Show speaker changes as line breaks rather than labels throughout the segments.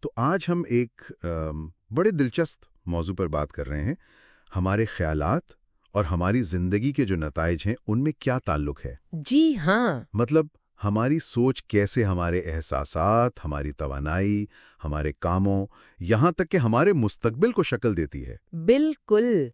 تو آج ہم ایک بڑے دلچسپ موضوع پر بات کر رہے ہیں۔ ہمارے خیالات اور ہماری زندگی کے جو نتائج ہیں ان میں کیا تعلق ہے؟
جی ہاں،
مطلب ہماری سوچ کیسے ہمارے احساسات، ہماری توانائی، ہمارے کاموں، یہاں تک کہ ہمارے مستقبل کو شکل دیتی ہے۔
بالکل۔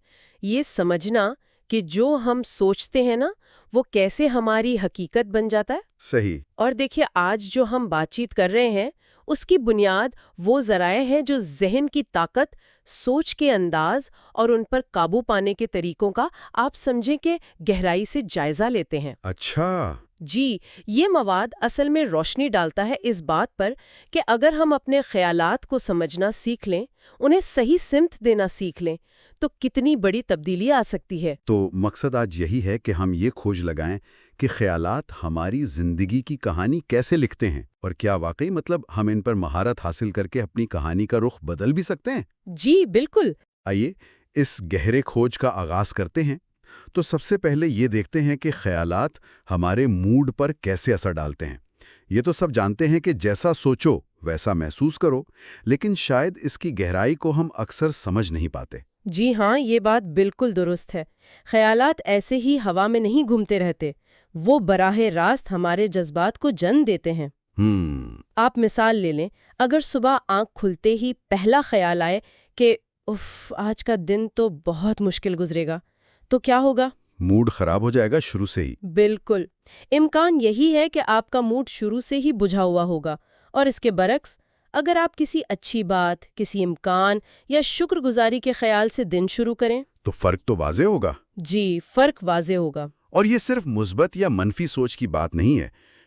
یہ سمجھنا کہ جو ہم سوچتے ہیں نا وہ کیسے ہماری حقیقت بن جاتا ہے۔
صحیح۔
اور دیکھیے آج جو ہم بات چیت کر رہے ہیں اس کی بنیاد وہ ذرائع ہیں جو ذہن کی طاقت، سوچ کے انداز اور ان پر قابو پانے کے طریقوں کا آپ سمجھیں کہ گہرائی سے جائزہ لیتے ہیں۔
اچھا۔
جی، یہ مواد اصل میں روشنی ڈالتا ہے اس بات پر کہ اگر ہم اپنے خیالات کو سمجھنا سیکھ لیں، انہیں صحیح سمت دینا سیکھ لیں، تو کتنی بڑی تبدیلی آ سکتی ہے۔
تو مقصد آج یہی ہے کہ ہم یہ کھوج لگائیں کہ خیالات ہماری زندگی کی کہانی کیسے لکھتے ہیں، اور کیا واقعی ہم ان پر مہارت حاصل کر کے اپنی کہانی کا رخ بدل بھی سکتے ہیں۔
جی بالکل۔
آئیے اس گہرے کھوج کا آغاز کرتے ہیں۔ تو سب سے پہلے یہ دیکھتے ہیں کہ خیالات ہمارے موڈ پر کیسے اثر ڈالتے ہیں۔ یہ تو سب جانتے ہیں کہ جیسا سوچو ویسا محسوس کرو، لیکن شاید اس کی گہرائی کو ہم اکثر سمجھ نہیں پاتے۔
جی ہاں، یہ بات بالکل درست ہے۔ خیالات ایسے ہی ہوا میں نہیں گھومتے رہتے، وہ براہ راست ہمارے جذبات کو جنم دیتے ہیں۔ آپ مثال لے لیں، اگر صبح آنکھ کھلتے ہی پہلا خیال آئے کہ اف، آج کا دن تو بہت مشکل گزرے گا، تو کیا ہوگا؟
موڈ خراب ہو جائے گا شروع سے ہی۔
بالکل۔ امکان یہی ہے کہ آپ کا موڈ شروع سے ہی بجھا ہوا ہوگا، اور اس کے برعکس اگر آپ کسی اچھی بات، کسی امکان یا شکر گزاری کے خیال سے دن شروع کریں
تو فرق تو واضح ہوگا۔
جی، فرق واضح ہوگا۔
اور یہ صرف مثبت یا منفی سوچ کی بات نہیں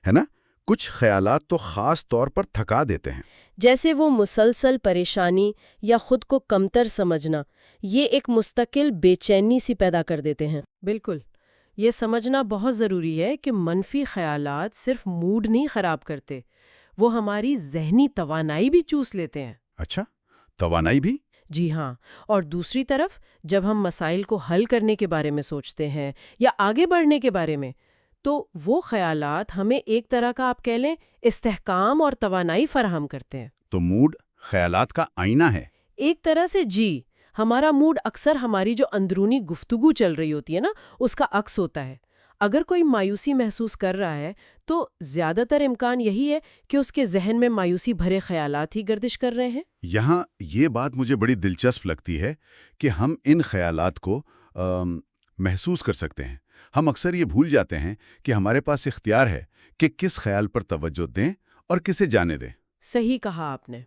ہے نا؟ کچھ خیالات تو خاص طور پر تھکا دیتے ہیں۔
جیسے وہ مسلسل پریشانی یا خود کو کمتر سمجھنا، یہ ایک مستقل بے چینی سی پیدا کر دیتے ہیں۔ بالکل، یہ سمجھنا بہت ضروری ہے کہ منفی خیالات صرف موڈ نہیں خراب کرتے، وہ ہماری ذہنی توانائی بھی چوس لیتے ہیں۔
اچھا، توانائی بھی؟
جی ہاں، اور دوسری طرف جب ہم مسائل کو حل کرنے کے بارے میں سوچتے ہیں یا آگے بڑھنے کے بارے میں، تو وہ خیالات ہمیں ایک طرح کا آپ کہہ لیں استحکام اور توانائی فراہم کرتے ہیں۔
تو موڈ خیالات کا آئینہ ہے۔
ایک طرح سے جی، ہمارا موڈ اکثر ہماری جو اندرونی گفتگو چل رہی ہوتی ہے نا، اس کا عکس ہوتا ہے۔ اگر کوئی مایوسی محسوس کر رہا ہے تو زیادہ تر امکان یہی ہے کہ اس کے ذہن میں مایوسی بھرے خیالات ہی گردش کر رہے ہیں۔
یہاں یہ بات مجھے بڑی دلچسپ لگتی ہے کہ ہم ان خیالات کو محسوس کر سکتے ہیں۔ ہم اکثر یہ بھول جاتے ہیں کہ ہمارے پاس اختیار ہے کہ کس خیال پر توجہ دیں اور کسے جانے دیں۔
صحیح کہا آپ نے۔